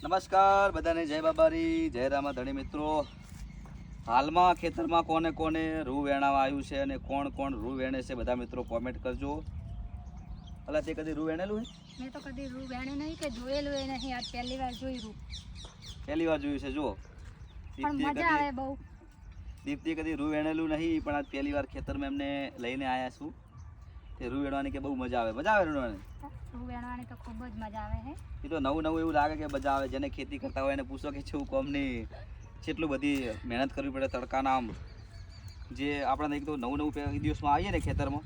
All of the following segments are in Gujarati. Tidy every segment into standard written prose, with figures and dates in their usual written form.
નમસ્કાર બધાને, જય બાબારી, જય રામા ધણી મિત્રો. હાલમાં ખેતરમાં કોને કોને રૂ વેણાવા આવ્યું છે અને કોણ કોણ રૂ વેણે છે બધા મિત્રો કોમેન્ટ કરજો. અલા તે કદી રૂ વેણેલું હે? મેં તો કદી રૂ વેણ્યું નહીં કે જોયેલું એ નહીં, આજ પહેલી વાર જોઈ રૂ. પહેલી વાર જોયું છે. જુઓ પણ મજા આવે બહુ. દીપ્તિ કદી રૂ વેણેલું નહીં, પણ આજ પહેલી વાર ખેતરમાં એમને લઈને આવ્યા છું. તે રૂ વેણવાની કે બહુ મજા આવે. મજા આવે રૂ વેણવાની? રૂ વેણવાની તો ખૂબ જ મજા આવે છે. એ તો નવું નવું એવું લાગે કે મજા આવે. જેને ખેતી કરતા હોય એને પૂછો કે શું કોમની કેટલું બધી મહેનત કરવી પડે તડકાના. આમ જે આપણે એક તો નવું નવું દિવસમાં આવીએ ને ખેતરમાં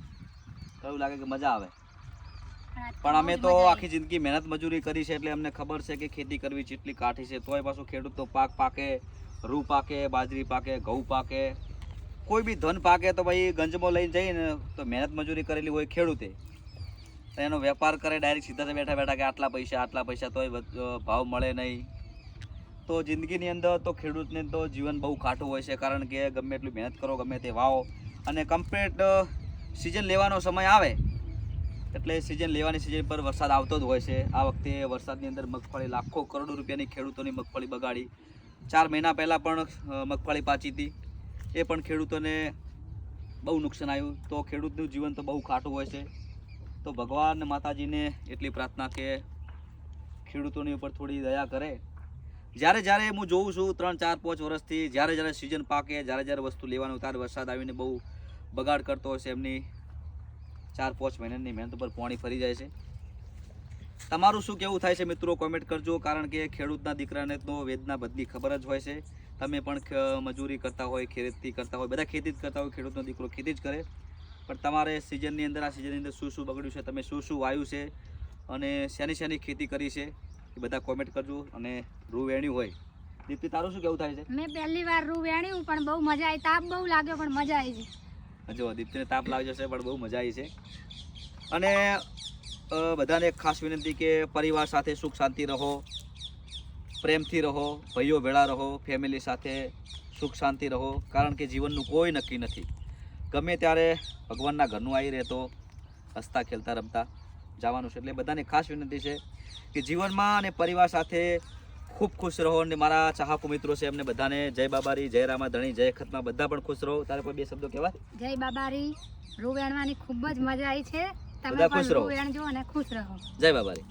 તો એવું લાગે કે મજા આવે. પણ અમે તો આખી જિંદગી મહેનત મજૂરી કરી છે એટલે અમને ખબર છે કે ખેતી કરવી જેટલી કાઠી છે. તોય પાછું ખેડૂત તો પાક પાકે, રૂ પાકે, બાજરી પાકે, ઘઉં પાકે, કોઈ બી ધન પાકે તો ભાઈ ગંજમાં લઈને જઈને તો મહેનત મજૂરી કરેલી હોય ખેડૂતે, તો એનો વેપાર કરે ડાયરેક્ટ સીધા બેઠા બેઠા કે આટલા પૈસા તોય ભાવ મળે નહીં. તો જિંદગીની અંદર તો ખેડૂતને તો જીવન બહુ કાઠું હોય છે, કારણ કે ગમે એટલી મહેનત કરો, ગમે તે વાવો, અને કમ્પ્લીટ સિઝન લેવાનો સમય આવે એટલે સિઝન લેવાની સિઝન પર વરસાદ આવતો જ હોય છે. આ વખતે વરસાદની અંદર મગફળી લાખો કરોડો રૂપિયાની ખેડૂતોની મગફળી બગાડી. 4 મહિના પહેલાં પણ મગફળી પાચી હતી, એ પણ ખેડૂતોને બહુ નુકસાન આવ્યું. તો ખેડૂતનું જીવન તો બહુ કાઠું હોય છે. તો ભગવાન માતાજીને એટલી પ્રાર્થના કે ખેડૂતોની ઉપર થોડી દયા કરે. જ્યારે હું જોઉં છું 3, 4, 5 વર્ષથી જ્યારે સિઝન પાકે, જ્યારે વસ્તુ લેવાનું ત્યારે વરસાદ આવીને બહુ બગાડ કરતો હોય છે. એમની 4, 5 મહિનાની મહેનત ઉપર પાણી ફરી જાય છે. તમારું શું કેવું થાય છે મિત્રો કોમેન્ટ કરજો, કારણ કે ખેડૂતના દીકરાને તો વેદના બધી ખબર જ હોય છે. તમે પણ મજૂરી કરતા હોય, ખેતી કરતા હોય, બધા ખેતી જ કરતા હોય, ખેડૂતનો દીકરો ખેતી જ કરે. પણ તમારે સિઝનની અંદર આ સિઝનની અંદર શું બગડ્યું છે, તમે શું વાવ્યું છે અને શેની ખેતી કરી છે એ બધા કોમેન્ટ કરજો. અને રૂ વેણ્યું હોય, દીપ્તિ તારું શું કેવું થાય છે? મેં પહેલી વાર રૂ વેણ્યું પણ બહુ મજા આવી. તાપ બહુ લાગ્યો પણ મજા આવી છે. જો દીપ્તિને તાપ લાગ્યો છે પણ બહુ મજા આવી છે. અને બધાને એક ખાસ વિનંતી કે પરિવાર સાથે સુખ શાંતિ રહો, પ્રેમથી રહો, ભાઈઓ ભેળા રહો, ફેમિલી સાથે સુખ શાંતિ રહો, કારણ કે જીવનનું કોઈ નક્કી નથી. ગમે ત્યારે ભગવાનના ઘરનું આવી રહેતો હસતા ખેલતા રમતા જવાનું છે. એટલે બધાને ખાસ વિનંતી છે કે જીવનમાં અને પરિવાર સાથે ખૂબ ખુશ રહો. અને મારા ચાહકો મિત્રો છે એમને બધાને જય બાબારી, જય રામા ધણી, જય ખતમાં, બધા પણ ખુશ રહો. તારે કોઈ 2 શબ્દો કહેવાય? જય બાબારી. રૂ વેણવાની ખૂબ જ મજા આવી છે. તમે બધા ખુશ પણ રહો. રૂ વેણજો અને ખુશ રહો. જય બાબારી.